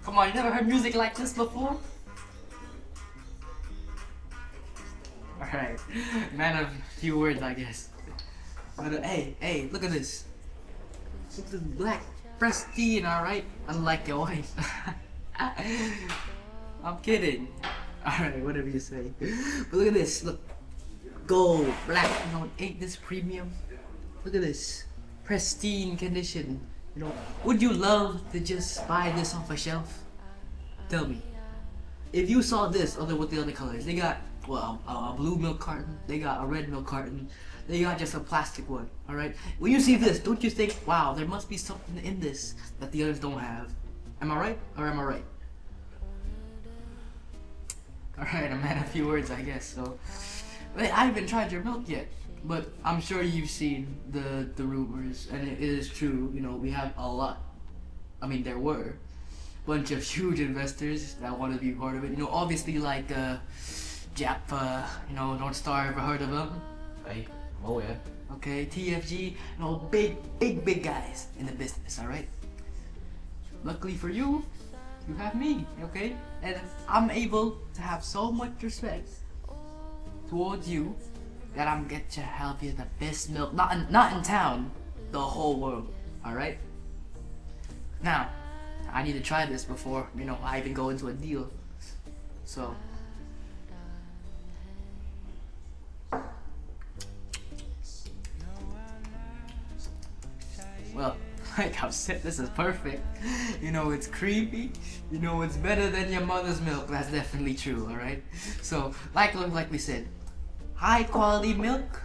Come on, you never heard music like this before? Alright, man of few words, I guess. But hey, look at this. Look at this black pristine, alright? Unlike your wife. I'm kidding. Alright, whatever you say. But look at this, look. Gold, black, ain't this premium? Look at this. Pristine condition. Would you love to just buy this off a shelf? Tell me. If you saw this with the other colors, they got a blue milk carton, they got a red milk carton, they got just a plastic one, alright? When you see this, don't you think, wow, there must be something in this that the others don't have? Am I right, or am I right? Alright, I'm at a few words, I guess, so. Wait, I haven't tried your milk yet, but I'm sure you've seen the rumors, and it is true, we have a lot. I mean, there were bunch of huge investors that want to be part of it. Obviously like Jap, North Star, ever heard of them? Oh yeah. Okay, TFG, big guys in the business, alright? Luckily for you, you have me, okay? And I'm able to have so much respect towards you that I'm get to help you the best milk, not in town, the whole world, alright? Now, I need to try this before, I even go into a deal. So. Well, like I've said, this is perfect. It's creamy. It's better than your mother's milk. That's definitely true, alright? So, like we said, high quality milk.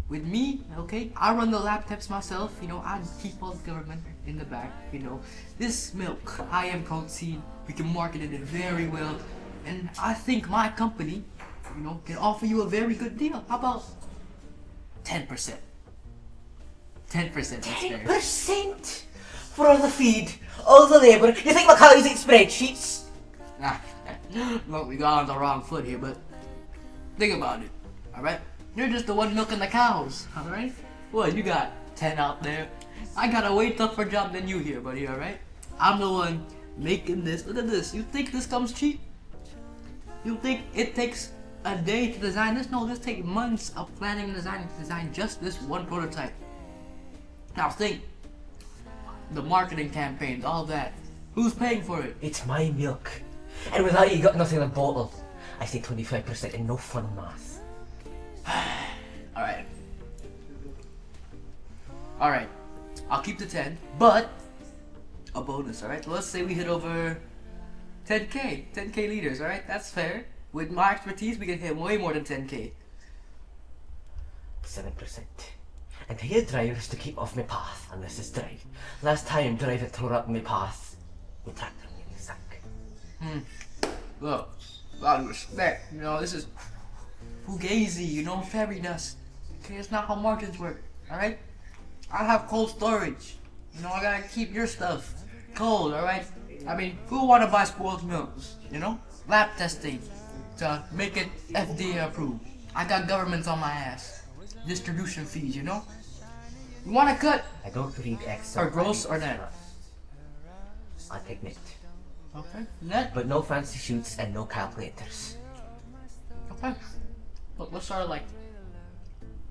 With me, okay, I run the laptops myself, I keep all the government in the back, This milk, high end protein, we can market it very well, and I think my company, can offer you a very good deal. How about 10%? 10%, that's fair. 10% for all the feed, all the labor. You think my cows eat spreadsheets? Look, we got on the wrong foot here, but think about it, alright? You're just the one milking the cows, alright? Well, you got 10 out there. I got a way tougher job than you here, buddy, alright? I'm the one making this. Look at this. You think this comes cheap? You think it takes a day to design this? No, this takes months of planning and designing to design just this one prototype. Now think, the marketing campaigns, all that. Who's paying for it? It's my milk. And without you got nothing in the bottle. I say 25% and no fun math. Alright, I'll keep the 10, but a bonus, alright? Let's say we hit over 10k liters, alright? That's fair. With my expertise, we can hit way more than 10k. 7%. And pay your drivers to keep off my path unless it's dry. Last time driver tore up my path, my tractor made me suck. Look, a lot of respect, this is fugazi, fairy dust. Okay, it's not how markets work, alright? I have cold storage. I gotta keep your stuff cold, alright? I mean, who wanna buy spoiled milks? Lab testing to make it FDA approved. I got governments on my ass. Distribution fees, You wanna cut? I don't read Excel. Or gross or net? I take net. Okay, net? But no fancy shoots and no calculators. Okay. Look, let's start at like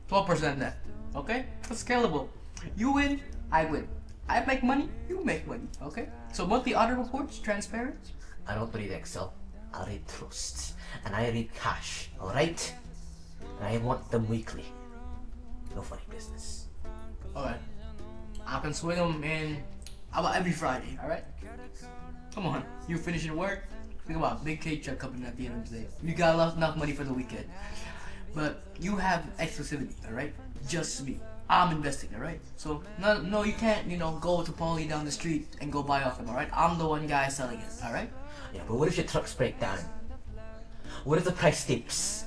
12% net. Okay? That's scalable. You win, I win. I make money, you make money. Okay? So monthly audit reports, transparent. I don't read Excel. I read trusts. And I read cash. Alright? And I want them weekly. No funny business. Alright. I can swing them in about every Friday, alright? Come on. You finish your work. Think about big cake check coming at the end of the day. You got enough money for the weekend. But you have exclusivity, alright? Just me. I'm investing, alright? So, no, you can't, go to Paulie down the street and go buy off him, alright? I'm the one guy selling it, alright? Yeah, but what if your trucks break down? What if the price dips?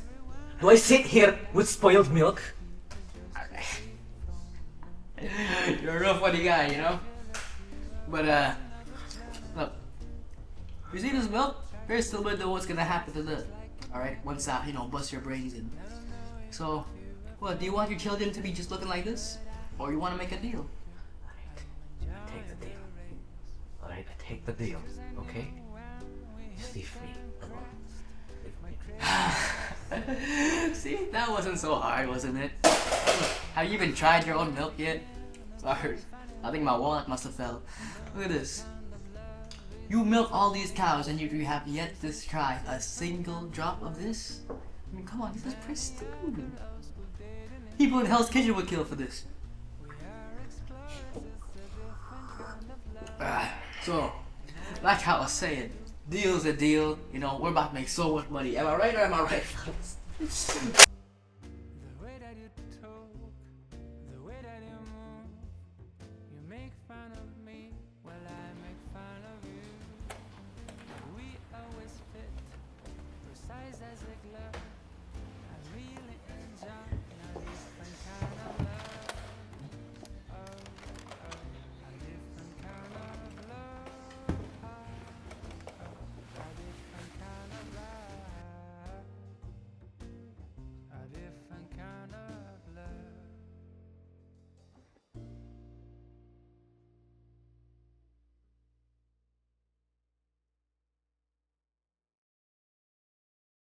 Do I sit here with spoiled milk? You're a real funny guy, But, look. You see this milk? Very similar to what's gonna happen to the, alright? Once I, bust your brains in. So, what, do you want your children to be just looking like this? Or you want to make a deal? Alright, take the deal. Alright? right, I take the deal, okay? Just leave me alone. See, that wasn't so hard, wasn't it? Have you even tried your own milk yet? Sorry, I think my wallet must have fell. Look at this. You milk all these cows and you have yet to try a single drop of this? I mean, come on, this is pristine. People in Hell's Kitchen would kill for this. So, like how I was saying, deal's a deal. You know, we're about to make so much money. Am I right or am I right, fellas? The way that you talk, the way that you move, you make fun of me while I make fun of you. We always fit, precise as a glove.